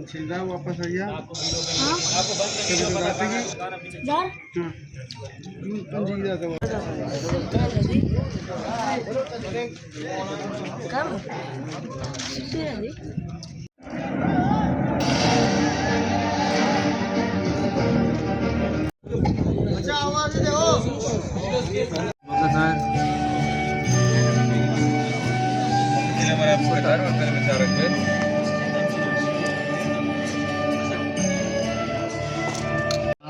सीधा वापस आइए।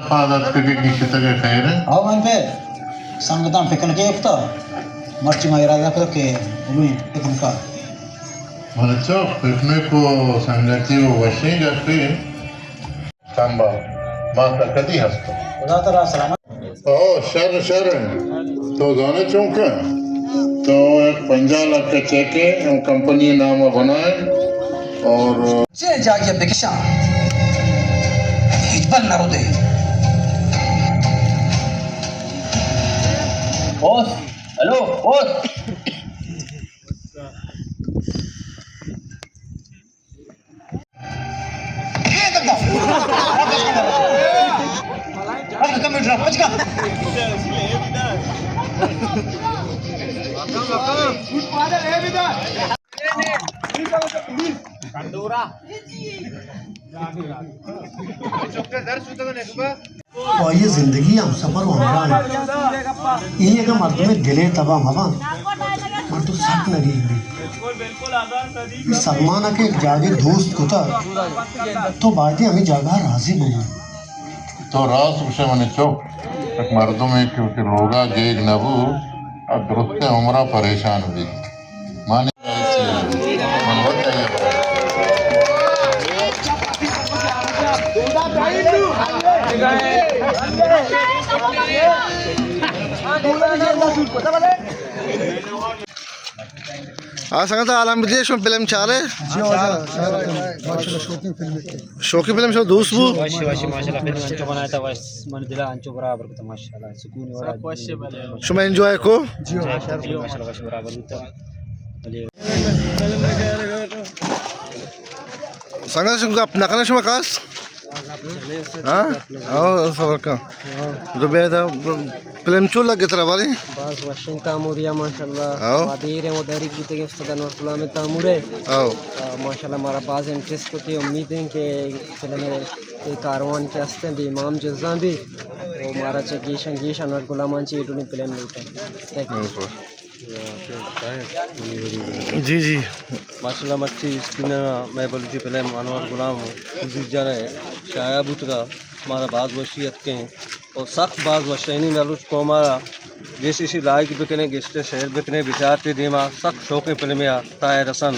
Padat kaki kita ke khair. Awan pe sanggatan pekan ke ukta marci mai rada pe ke ului pekan ka Malacho piknik ko sanggati wo washinga pe tamba mata kadi hasto. खुदा ताला सलामत Oh शरण तो जाने चौंका तो एक 50 लाख का चेक है हम कंपनी नाम बनाए और से जागिया बेकिशा हिजबल नरोदे बॉस हेलो बॉस ये तक अरे कम ड्रॉप बच का तो ये जिंदगी हम सफर हो रहा है ये का मर्द में दिले तबा मवा मर तो सक लगी सलमान के जागे दोस्त को था तो बातें हमें जागा राजी बनी तो रास उसे मैंने चौक एक मर्दों में क्योंकि लोगा गेग नबू अब दुरुस्त उम्रा परेशान हुई माने मन होता है संगत आलम विदेश में फिल्म चाले शौकी फिल्म शो दूसबू माशाल्लाह फिल्म अंचो बनाया था बस मन दिला अंचो बराबर था माशाल्लाह सुकून वाला शुमा एंजॉय को माशाल्लाह बस बराबर था संगत शुमा अपना करना शुमा कास हाँ आओ सबर का जो बेहद फिल्म चूल लगे तेरा वाली बस वशिंग तामुरिया माशाल्लाह आओ वादीरे मोदारी की तेगे उस्ताद नौफला में तामुरे आओ माशाल्लाह हमारा बाज इंटरेस्ट होती है उम्मीद है कि फिल्म में कारवान के हस्ते भी इमाम जज्जा भी वो हमारा चकीश अंगीश अनवर गुलामान ची इतनी फिल्म मिलता है जी जी माशाल्लाह मच्छी स्किन मैं बोली थी पहले अनवर गुलाम जीत जाना है शाया बुतरा हमारा बाज वसीयत के हैं और सख्त बाज वशैनी नलुच को हमारा जैसे इसी लायक बिकने गेस्टे शहर बिकने विचारते देमा सख्त शौक फिल्म ताए रसन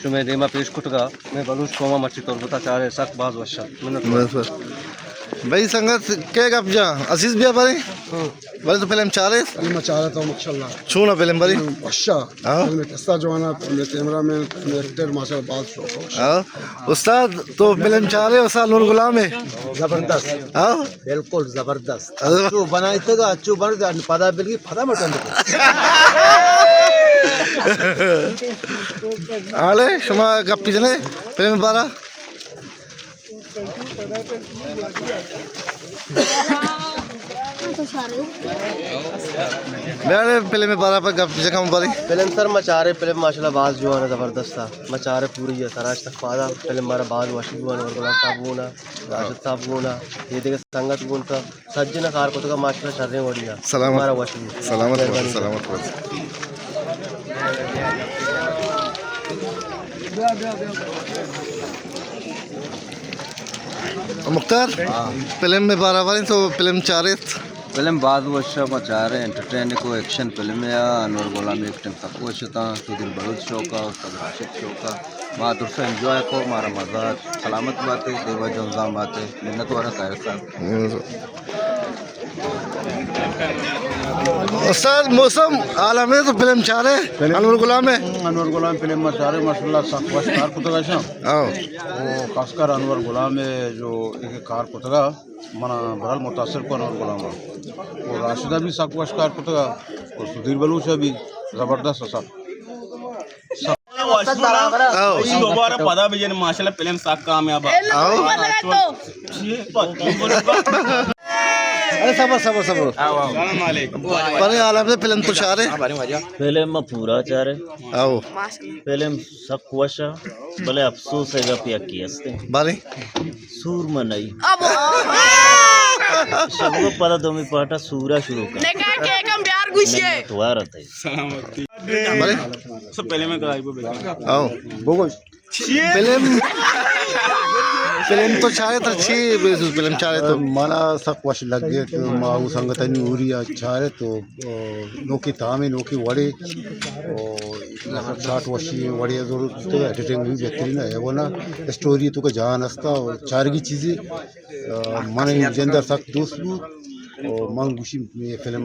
शुमे देमा पेश कुटगा मैं बलूच कोमा मच्छी तौर बता चाह रहे सख्त बाज वशा भाई संगत के कब्जा अजीज भी भाई भाई तो फिल्म चाले मैं चाह रहा था माशाल्लाह छू ना फिल्म भाई अच्छा मैं किस्सा जो है ना कैमरामैन एक्टर माशाल्लाह बात हाँ उस्ताद तो फिल्म चाले उस्ताद नूर गुलाम है जबरदस्त हाँ बिल्कुल जबरदस्त अच्छू बनाई थे अच्छू बन पदा बिल्कुल पता मटन आले शुमा गप्पी जने फिल्म बारा मेरे फिल्म बारा पर गप्पी जगह बारी फिल्म सर मचारे फिल्म माशाल्लाह बाज जो है ना ज़बरदस्त था मचारे पूरी है सर आज तक पादा फिल्म हमारा बाज वाशी हुआ ना गुलाम साहब होना राशिद साहब होना ये देखे संगत गुण का सज्जन कार को तो माशाल्लाह शर्रें बढ़िया सलामत हमारा वाशी सलामत सलामत मुख्तार फिल्म में बाराबारी तो फिल्म चारित फिल्म बाद वर्षा मचारे एंटरटेन को एक्शन फिल्म या अनवर गुलाम एक्टिंग तक वशता सुधीर बलूच शो का उस्ताद राशिद शो का माँ दूसरा एंजॉय को हमारा मजा सलामत बातें देवा जंजाम बातें मिन्नत वाला खैर साहब उस्ताद मौसम आलम है तो फिल्म चारे अनवर गुलाम फिल्म में चाह रहे माशाल्लाह कार कुतगा आओ वो खासकर अनवर गुलाम है जो एक कार कुतगा మన బరాల్ ముతాసిర్ को अनवर गुलाम और राशिदा भी साकवाश कार कुतगा और सुधीर बलूचा भी ज़बरदस्त असा आओ दोबारा पता भी माशाल्लाह फिल्म साक कामयाब अरे सबर सबर सबर पर आलम से फिल्म तो चाह रहे फिल्म पूरा चाह रहे आओ फिल्म सकुवशा भले अफसोस है पिया की हस्ते बारी सूर मनाई सबको पता तुम्हें पाटा सूरा शुरू कर तुम्हारा था बारी सब पहले में कराई आओ फिल्म तो चाहे तो अच्छी फिल्म चाहे तो माना सक वश लग गए तो माऊ संगतनी उरी अच्छा है तो नोकी तामे नोकी वड़े और 60 वर्षी वड़े जरूर तो एडिटिंग भी बेहतरीन है वो ना स्टोरी तो का जान हस्ता और चार की चीज़ें माने जेंदर सक दोस्त और मंगुशी में फिल्म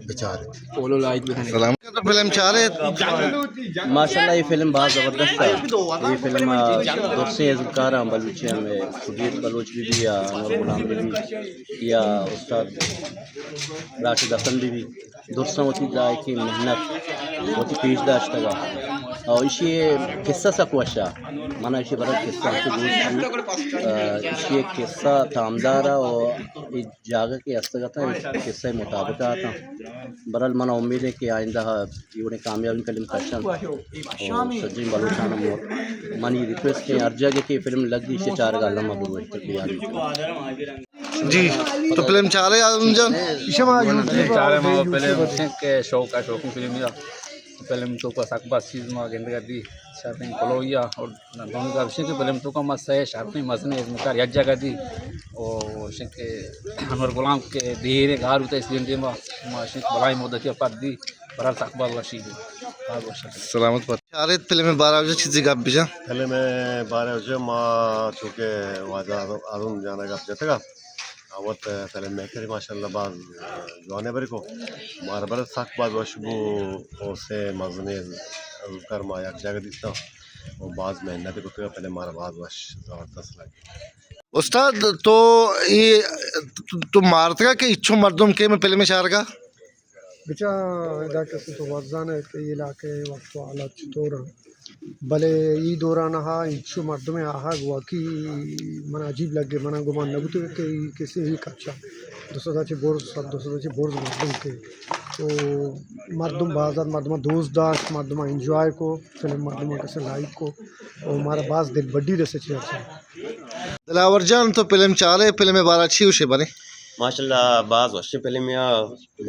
बेचारे सलाम तो फिल्म चाह रहे माशाल्लाह ये फिल्म बहुत ज़बरदस्त है। ये फिल्म दूसरे अज़कार बलूचिया में सुधीर बलूच भी या अनवर गुलाम भी या उस्ताद राशिद हसन भी दूसरा होती जाए की मेहनत होती पेश दाश्त का और इसी किस्सा सकुवशा माना इसी बड़ा किस्सा इसी किस्सा तामदारा और इस जगह के हस्तगत है किस्से मुताबिक आता बरल मना उम्मीद है कि आइंदा ये कामयाबी फिल्म कशन और सजीन बलूचान मनी रिक्वेस्ट है हर जगह की फिल्म लगी इसे 4 गालम अबू जी तो फिल्म चाह रहे आलमजान पहले के शौक का शौक फिल्म या फिल्म तो का सकबा चीज में गेंद दी शार्पिंग कलोया और दोनों का विषय के फिल्म तो का मस्त है शार्पिंग मसने इसमें कार यज्ञ का दी और के अनवर गुलाम के धीरे घर उतर इस दिन में माशिक बलाई मदद पर दी बरल सकबा वशी सलामत पर चाह रहे फिल्म में 12 बजे चीज़ें गाप बिजा फिल्म 12 बजे माँ चूँकि वाजा आलम जाना का जतगा आवत फिल्म में करी माशाल्लाह बाज जवाने बरे को मार बर साक बाज वशबू और से मजने कर मा एक जगह दिखता और बाज मेहनत को पहले मार बाज वश ज़बरदस्त लगे उस्ताद तो ये तो मारते का कि इच्छो मर्दम के में फिल्म चाह रहा बिचा इलाके से तो वर्जान है कि इलाके वक्त हालत चतोर भले ई दौरान हा इच्छू मर्द में आहा हुआ कि मन अजीब लगे मना गुमान लगते कि किसी ही कच्चा दूसरा बोर्स बोर्स मर्दम के तो मर्दम बाजार मर्दम दोस्त दाश मर्दम इंजॉय को फिल्म मर्दम कैसे लाइक को और हमारा बाज दिल बड्डी रसे दिलावर जान तो फिल्म चाह रहे फिल्म में 12 अच्छी उसे बने माशाल्लाह बाज वश फिल्म या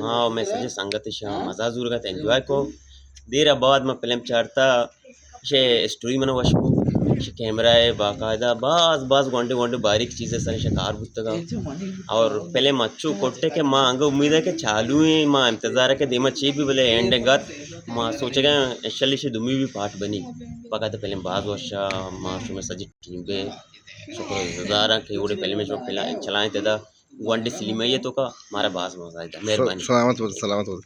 माँ में सजे संगत मज़ा जरूर का एंजॉय को देर बाद में फिल्म चाहता शे स्टोरी मन वशबू शे कैमरा है बाकायदा बाज गोंडे बारीक चीज़ें सर शिकार बुतगा और पहले मच्छू कोट्टे के माँ अंग उम्मीद है कि चालू है माँ इंतज़ार है कि देमा ची भी बोले एंड गत माँ सोचेगा एक्चुअली से दुमी भी पार्ट बनी बाकायदा पहले बाज वशा माँ में सजी टीम पे शुक्र इंतज़ार है कि वो पहले में जो चलाएँ थे वन डे सिलीमा ये तो का हमारा बाज मजा आया मेहरबानी सलामत